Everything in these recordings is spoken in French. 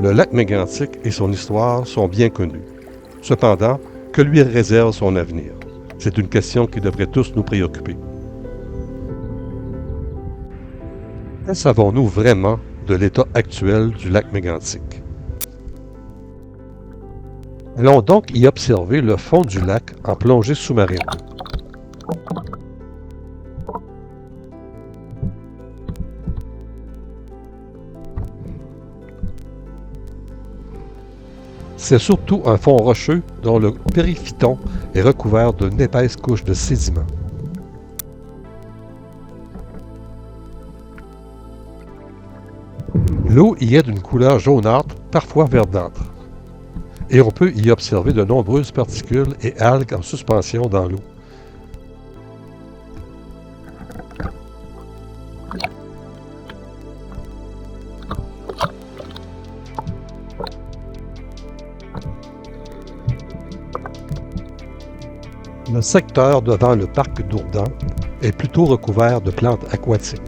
Le lac Mégantic et son histoire sont bien connus. Cependant, que lui réserve son avenir? C'est une question qui devrait tous nous préoccuper. Que savons-nous vraiment de l'état actuel du lac Mégantic? Allons donc y observer le fond du lac en plongée sous-marine. C'est surtout un fond rocheux dont le périphyton est recouvert d'une épaisse couche de sédiments. L'eau y est d'une couleur jaunâtre, parfois verdâtre, et on peut y observer de nombreuses particules et algues en suspension dans l'eau. Le secteur devant le parc d'Ourdan est plutôt recouvert de plantes aquatiques.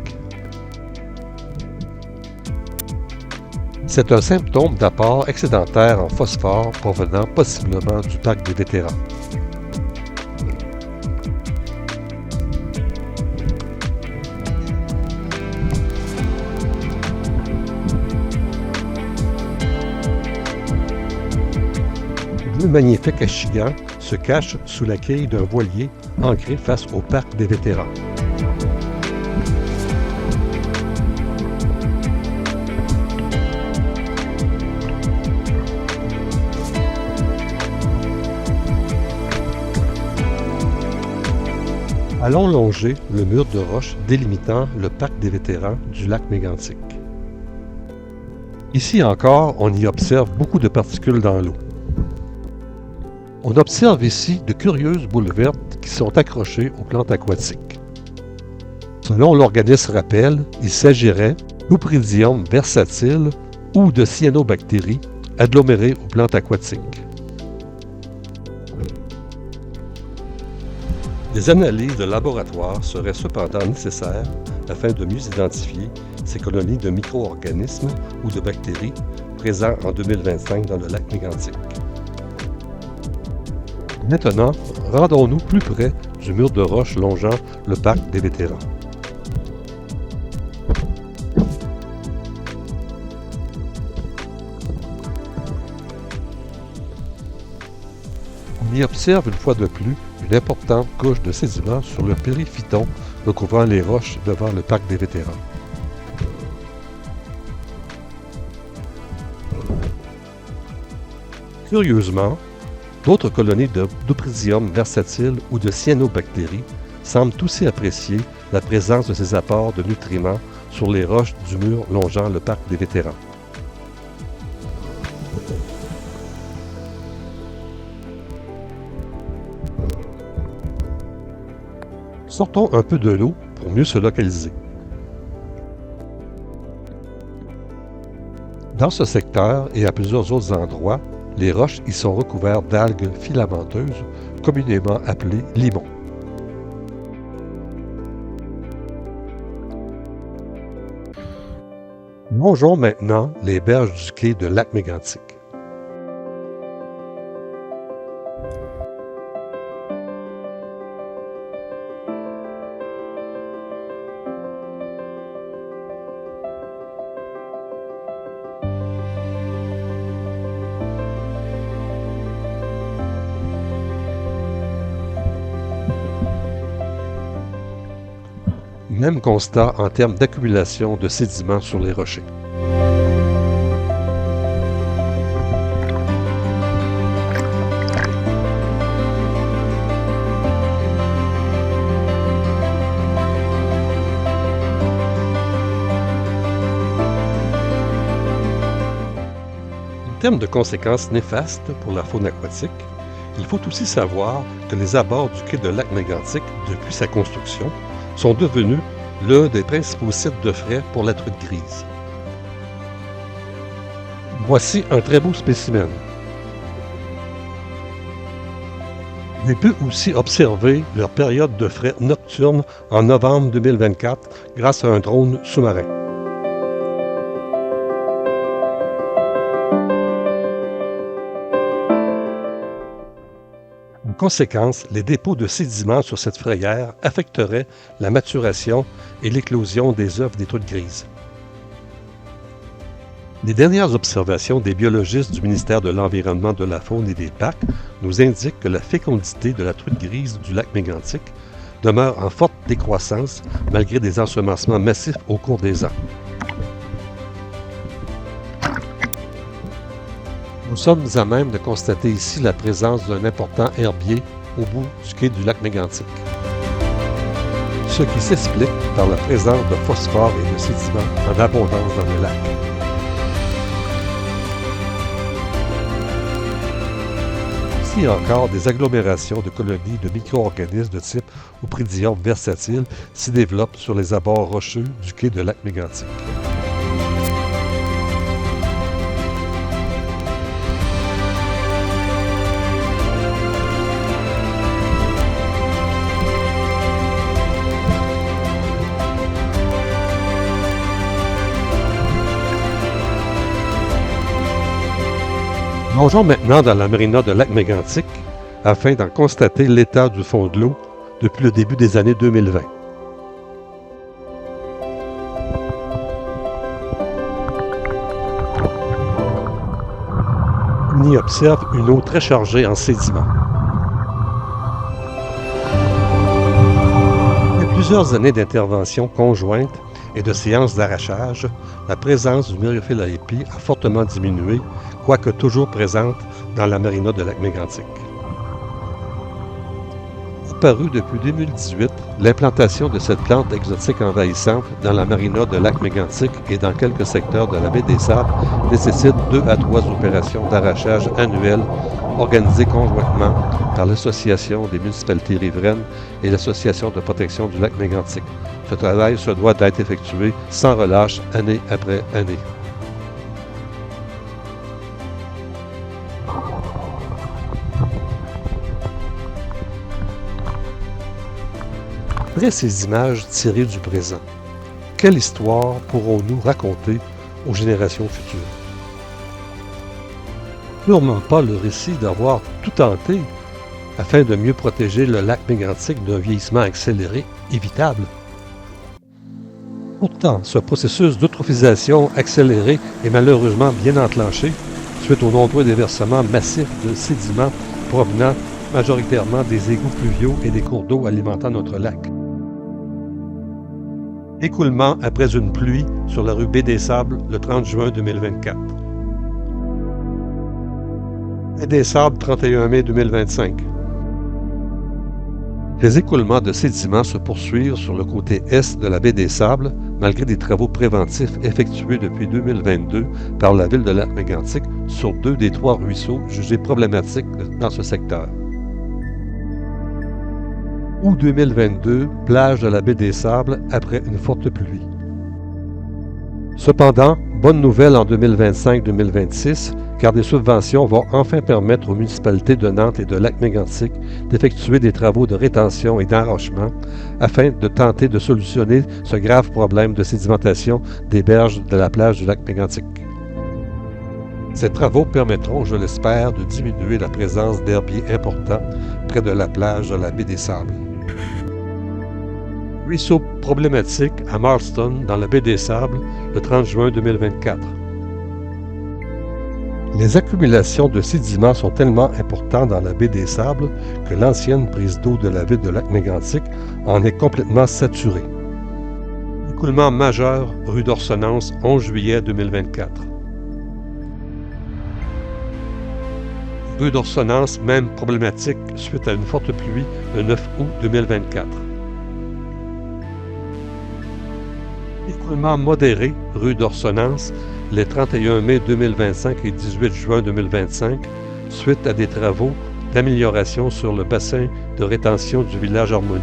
C'est un symptôme d'apport excédentaire en phosphore provenant possiblement du parc des vétérans. Le magnifique Achigan se cache sous la quille d'un voilier ancré face au parc des vétérans. Allons longer le mur de roche délimitant le parc des vétérans du lac Mégantic. Ici encore, on y observe beaucoup de particules dans l'eau. On observe ici de curieuses boules vertes qui sont accrochées aux plantes aquatiques. Selon l'organisme Rappel, il s'agirait d'Ouprydium versatile ou de cyanobactéries agglomérées aux plantes aquatiques. Des analyses de laboratoire seraient cependant nécessaires afin de mieux identifier ces colonies de micro-organismes ou de bactéries présents en 2025 dans le lac Mégantic. Maintenant, rendons-nous plus près du mur de roche longeant le parc des vétérans. On y observe une fois de plus une importante couche de sédiments sur le périphyton recouvrant les roches devant le parc des vétérans. Curieusement, d'autres colonies d'Ouprydium versatile ou de cyanobactéries semblent aussi apprécier la présence de ces apports de nutriments sur les roches du mur longeant le parc des vétérans. Sortons un peu de l'eau pour mieux se localiser. Dans ce secteur et à plusieurs autres endroits, les roches y sont recouvertes d'algues filamenteuses, communément appelées limons. Longeons maintenant les berges du quai de lac Mégantic. Même constat en termes d'accumulation de sédiments sur les rochers. En termes de conséquences néfastes pour la faune aquatique, il faut aussi savoir que les abords du quai de lac Mégantic, depuis sa construction, sont devenus l'un des principaux sites de frai pour la truite grise. Voici un très beau spécimen. On peut aussi observer leur période de frai nocturne en novembre 2024 grâce à un drone sous-marin. conséquence, les dépôts de sédiments sur cette frayère affecteraient la maturation et l'éclosion des œufs des truites grises. Les dernières observations des biologistes du ministère de l'Environnement, de la Faune et des Parcs nous indiquent que la fécondité de la truite grise du lac Mégantic demeure en forte décroissance malgré des ensemencements massifs au cours des ans. Nous sommes à même de constater ici la présence d'un important herbier au bout du quai du lac Mégantic, ce qui s'explique par la présence de phosphore et de sédiments en abondance dans le lac. Ici encore, des agglomérations de colonies de micro-organismes de type Opridium versatile s'y développent sur les abords rocheux du quai de lac Mégantic. Plongeons maintenant dans la marina de lac Mégantic afin d'en constater l'état du fond de l'eau depuis le début des années 2020. On y observe une eau très chargée en sédiments. Après plusieurs années d'interventions conjointes et de séances d'arrachage, la présence du Myriophylla-epi a fortement diminué, quoique toujours présente dans la marina de lac Mégantic. Apparue depuis 2018, l'implantation de cette plante exotique envahissante dans la marina de lac Mégantic et dans quelques secteurs de la baie des Sables nécessite 2 à 3 opérations d'arrachage annuelles organisées conjointement par l'Association des municipalités riveraines et l'Association de protection du lac Mégantic. Ce travail se doit d'être effectué sans relâche année après année. Après ces images tirées du présent, quelle histoire pourrons-nous raconter aux générations futures? Sûrement pas le récit d'avoir tout tenté afin de mieux protéger le lac Mégantic d'un vieillissement accéléré évitable. Pourtant, ce processus d'eutrophisation accéléré est malheureusement bien enclenché suite aux nombreux déversements massifs de sédiments provenant majoritairement des égouts pluviaux et des cours d'eau alimentant notre lac. Écoulement après une pluie sur la rue Baie des Sables le 30 juin 2024. Baie des Sables, 31 mai 2025. Les écoulements de sédiments se poursuivent sur le côté est de la baie des Sables, malgré des travaux préventifs effectués depuis 2022 par la ville de lac Mégantic sur 2 des 3 ruisseaux jugés problématiques dans ce secteur. Août 2022, plage de la baie des Sables après une forte pluie. Cependant, bonne nouvelle en 2025-2026, car des subventions vont enfin permettre aux municipalités de Nantes et de Lac-Mégantic d'effectuer des travaux de rétention et d'enrochement afin de tenter de solutionner ce grave problème de sédimentation des berges de la plage du Lac-Mégantic. Ces travaux permettront, je l'espère, de diminuer la présence d'herbiers importants près de la plage de la baie des Sables. Ruisseau problématique à Marston, dans la baie des Sables, le 30 juin 2024. Les accumulations de sédiments sont tellement importantes dans la baie des Sables que l'ancienne prise d'eau de la ville de Lac-Mégantic en est complètement saturée. Écoulement majeur, rue d'Orsonnance, 11 juillet 2024. Rue d'Orsonnance, même problématique suite à une forte pluie le 9 août 2024. Écoulement modéré, rue d'Orsonnance, les 31 mai 2025 et 18 juin 2025, suite à des travaux d'amélioration sur le bassin de rétention du village Harmonie.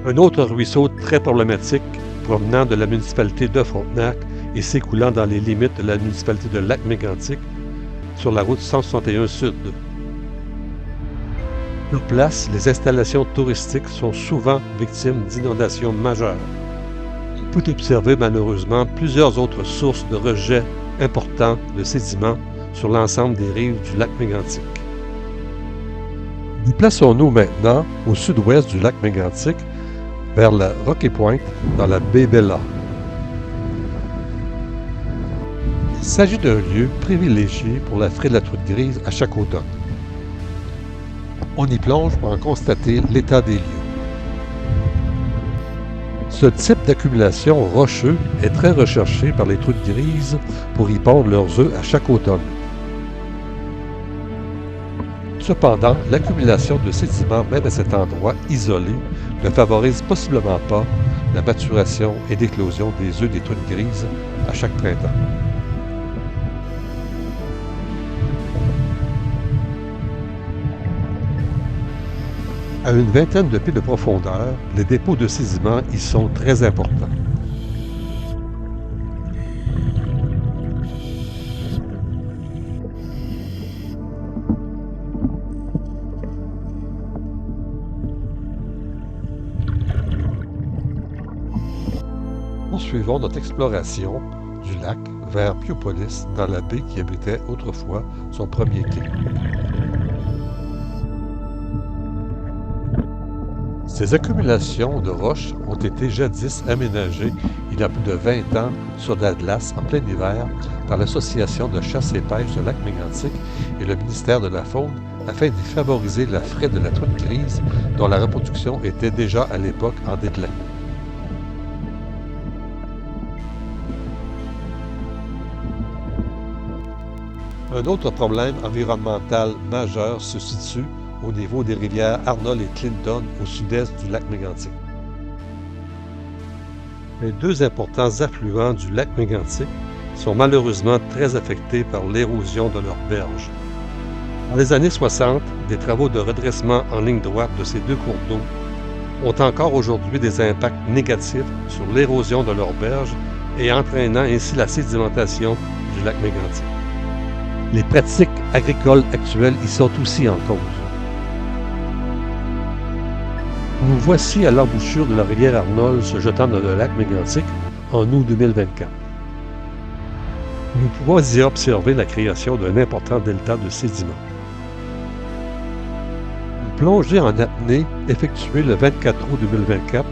Un autre ruisseau très problématique provenant de la municipalité de Frontenac et s'écoulant dans les limites de la municipalité de Lac-Mégantic sur la route 161 Sud. Sur place, les installations touristiques sont souvent victimes d'inondations majeures. On peut observer malheureusement plusieurs autres sources de rejets importants de sédiments sur l'ensemble des rives du lac Mégantic. Déplaçons-nous maintenant au sud-ouest du lac Mégantic, vers la Rocky Point, dans la baie Bella. Il s'agit d'un lieu privilégié pour la fraie de la truite grise à chaque automne. On y plonge pour en constater l'état des lieux. Ce type d'accumulation rocheux est très recherché par les truites grises pour y pondre leurs œufs à chaque automne. Cependant, l'accumulation de sédiments, même à cet endroit isolé, ne favorise possiblement pas la maturation et l'éclosion des œufs des truites grises à chaque printemps. À une vingtaine de pieds de profondeur, les dépôts de sédiments y sont très importants. Poursuivons notre exploration du lac vers Piopolis, dans la baie qui abritait autrefois son premier quai. Ces accumulations de roches ont été jadis aménagées il y a plus de 20 ans sur de la glace en plein hiver par l'Association de chasse et pêche de lac Mégantic et le ministère de la Faune afin d'y favoriser la fraie de la truite grise dont la reproduction était déjà à l'époque en déclin. Un autre problème environnemental majeur se situe au niveau des rivières Arnold et Clinton au sud-est du lac Mégantic. Les deux importants affluents du lac Mégantic sont malheureusement très affectés par l'érosion de leurs berges. Dans les années 60, des travaux de redressement en ligne droite de ces deux cours d'eau ont encore aujourd'hui des impacts négatifs sur l'érosion de leurs berges et entraînant ainsi la sédimentation du lac Mégantic. Les pratiques agricoles actuelles y sont aussi en cause. Nous voici à l'embouchure de la rivière Arnold se jetant dans le lac Mégantic en août 2024. Nous pouvons y observer la création d'un important delta de sédiments. Une plongée en apnée effectuée le 24 août 2024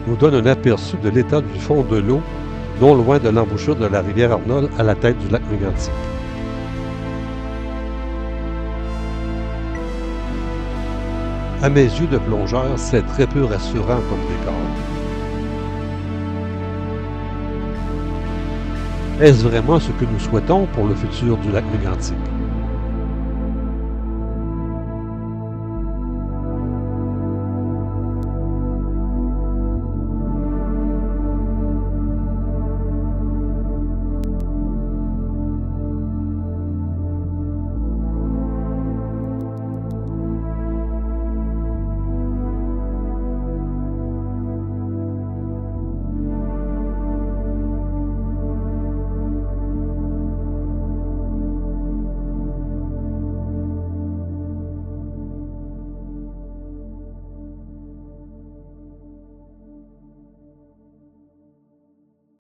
nous donne un aperçu de l'état du fond de l'eau non loin de l'embouchure de la rivière Arnold à la tête du lac Mégantic. À mes yeux de plongeur, c'est très peu rassurant comme décor. Est-ce vraiment ce que nous souhaitons pour le futur du lac Mégantic?